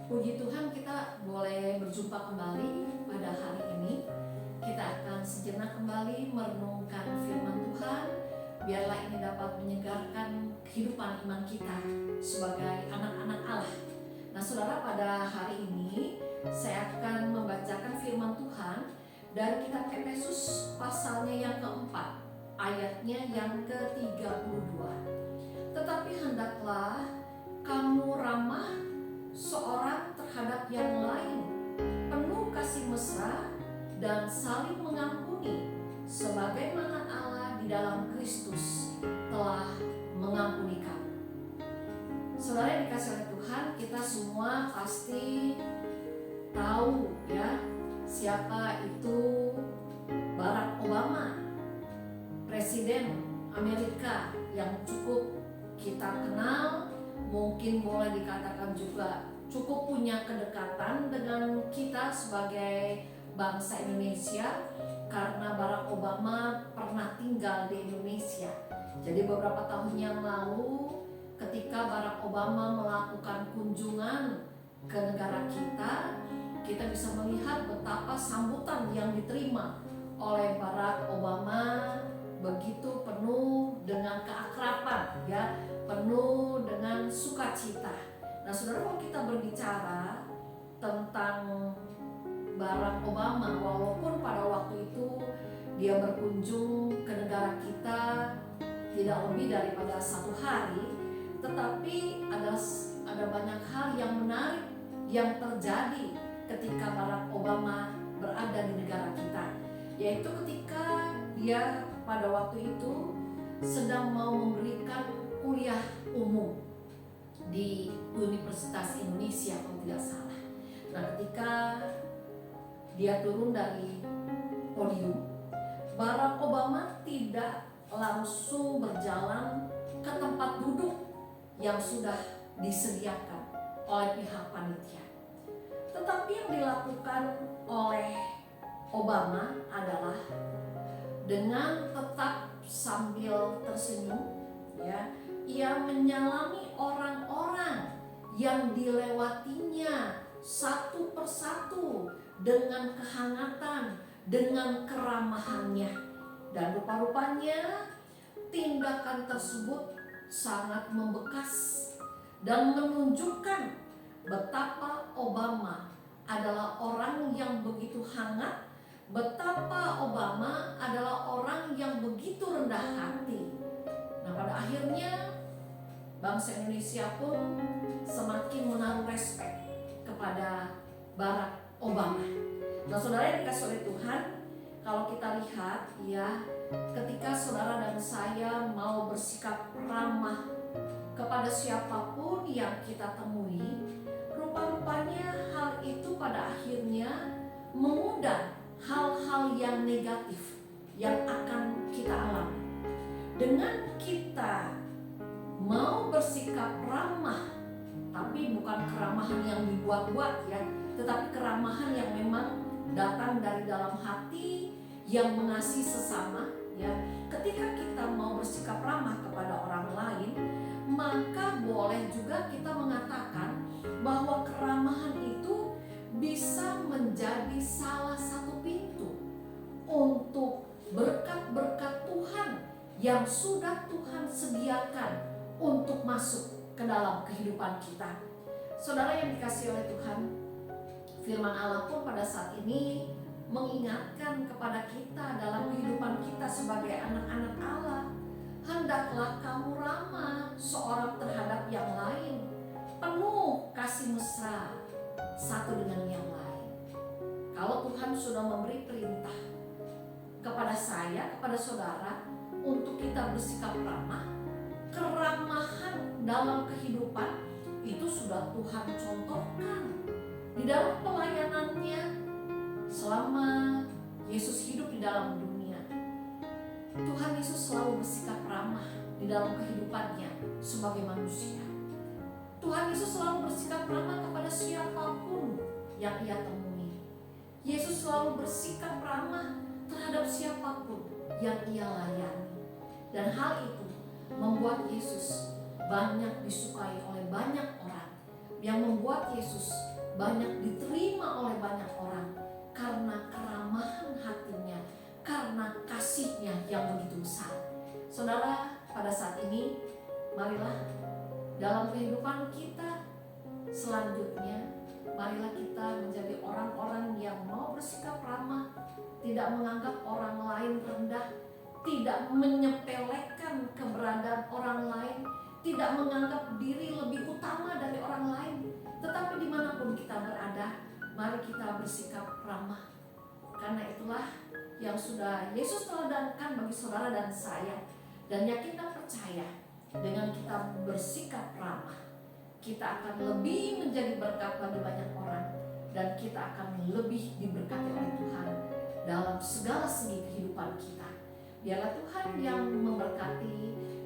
Puji Tuhan kita boleh berjumpa kembali pada hari ini. Kita akan sejenak kembali merenungkan firman Tuhan. Biarlah ini dapat menyegarkan kehidupan iman kita sebagai anak-anak Allah. Nah saudara, pada hari ini saya akan membacakan firman Tuhan dari kitab Efesus pasalnya yang keempat, ayatnya yang ke-32. Tetapi hendaklah kamu ramah seorang terhadap yang lain, penuh kasih mesra dan saling mengampuni, sebagaimana Allah di dalam Kristus telah mengampuni kamu. Saudara yang dikasihi oleh Tuhan, kita semua pasti tahu ya siapa itu Barack Obama, Presiden Amerika yang cukup kita kenal, mungkin boleh dikatakan juga cukup punya kedekatan dengan kita sebagai bangsa Indonesia, karena Barack Obama pernah tinggal di Indonesia. Jadi beberapa tahun yang lalu ketika Barack Obama melakukan kunjungan ke negara kita bisa melihat betapa sambutan yang diterima oleh Barack Obama begitu penuh dengan keakraban ya, penuh dengan sukacita. Nah saudara, kalau kita berbicara tentang Barack Obama, walaupun pada waktu itu dia berkunjung ke negara kita tidak lebih daripada 1 hari, tetapi ada banyak hal yang menarik yang terjadi ketika Barack Obama berada di negara kita, yaitu ketika dia pada waktu itu sedang mau memberikan kuliah umum di Universitas Indonesia kalau tidak salah. Nah ketika dia turun dari podium, Barack Obama tidak langsung berjalan ke tempat duduk yang sudah disediakan oleh pihak panitia. Tetapi yang dilakukan oleh Obama adalah dengan tetap sambil tersenyum ya, ia menyalami orang-orang yang dilewatinya satu persatu dengan kehangatan, dengan keramahannya. Dan rupa-rupanya tindakan tersebut sangat membekas dan menunjukkan betapa Obama adalah orang yang begitu hangat, betapa Obama adalah orang yang begitu rendah hati. Nah pada akhirnya bangsa Indonesia pun semakin menaruh respek kepada Barack Obama. Nah saudara yang dikasihi oleh Tuhan, kalau kita lihat ya, ketika saudara dan saya mau bersikap ramah kepada siapapun yang kita temui, rupa-rupanya hal itu pada akhirnya mengundang hal-hal yang negatif yang akan kita alami. Dengan kita mau bersikap ramah, tapi bukan keramahan yang dibuat-buat ya, tetapi keramahan yang memang datang dari dalam hati yang mengasihi sesama ya. Ketika kita mau bersikap ramah kepada orang lain, maka boleh juga kita mengatakan bahwa keramahan itu bisa menjadi salah satu pintu untuk berkat-berkat Tuhan yang sudah Tuhan sediakan untuk masuk ke dalam kehidupan kita. Saudara yang dikasihi oleh Tuhan, firman Allah pun pada saat ini mengingatkan kepada kita dalam kehidupan kita sebagai anak-anak Allah. Hendaklah kamu ramah seorang terhadap yang lain, penuh kasih mesra satu dengan yang lain. Kalau Tuhan sudah memberi perintah kepada saya, kepada saudara, untuk kita bersikap ramah, keramahan dalam kehidupan itu sudah Tuhan contohkan di dalam pelayanannya selama Yesus hidup di dalam dunia. Tuhan Yesus selalu bersikap ramah di dalam kehidupannya sebagai manusia. Tuhan Yesus selalu bersikap ramah kepada siapapun yang ia temui. Yesus selalu bersikap ramah terhadap siapapun yang ia layani. Dan hal itu membuat Yesus banyak disukai oleh banyak orang. yang membuat Yesus banyak diterima oleh banyak orang karena keramahan hatinya, karena kasihnya yang begitu besar. Saudara, pada saat ini marilah dalam kehidupan kita selanjutnya, marilah kita menjadi orang-orang yang mau bersikap ramah, tidak menganggap orang lain rendah, tidak menyepelekan keberadaan orang lain, tidak menganggap diri lebih utama dari orang lain. Tetapi dimanapun kita berada, mari kita bersikap ramah. Karena itulah yang sudah Yesus teladankan bagi saudara dan saya. Dan yakin dan percaya, dengan kita bersikap ramah, kita akan lebih menjadi berkat bagi banyak orang, dan kita akan lebih diberkati oleh Tuhan dalam segala segi kehidupan kita. Biarlah Tuhan yang memberkati,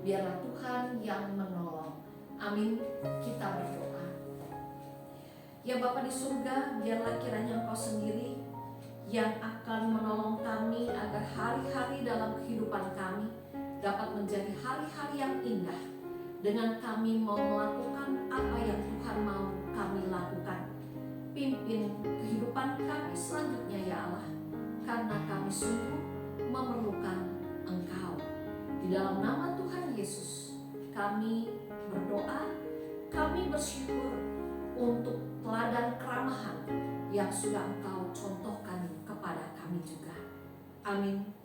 biarlah Tuhan yang menolong. Amin. Kita berdoa. Ya Bapa di surga, biarlah kiranya Engkau sendiri yang akan menolong kami agar hari-hari dalam kehidupan kami dapat menjadi hari-hari yang indah, dengan kami mau melakukan apa yang Tuhan mau kami lakukan. Pimpin kehidupan kami selanjutnya ya Allah, karena kami sungguh memerlukan Engkau. Di dalam nama Tuhan Yesus kami berdoa, kami bersyukur untuk teladan keramahan yang sudah Engkau contohkan kepada kami juga. Amin.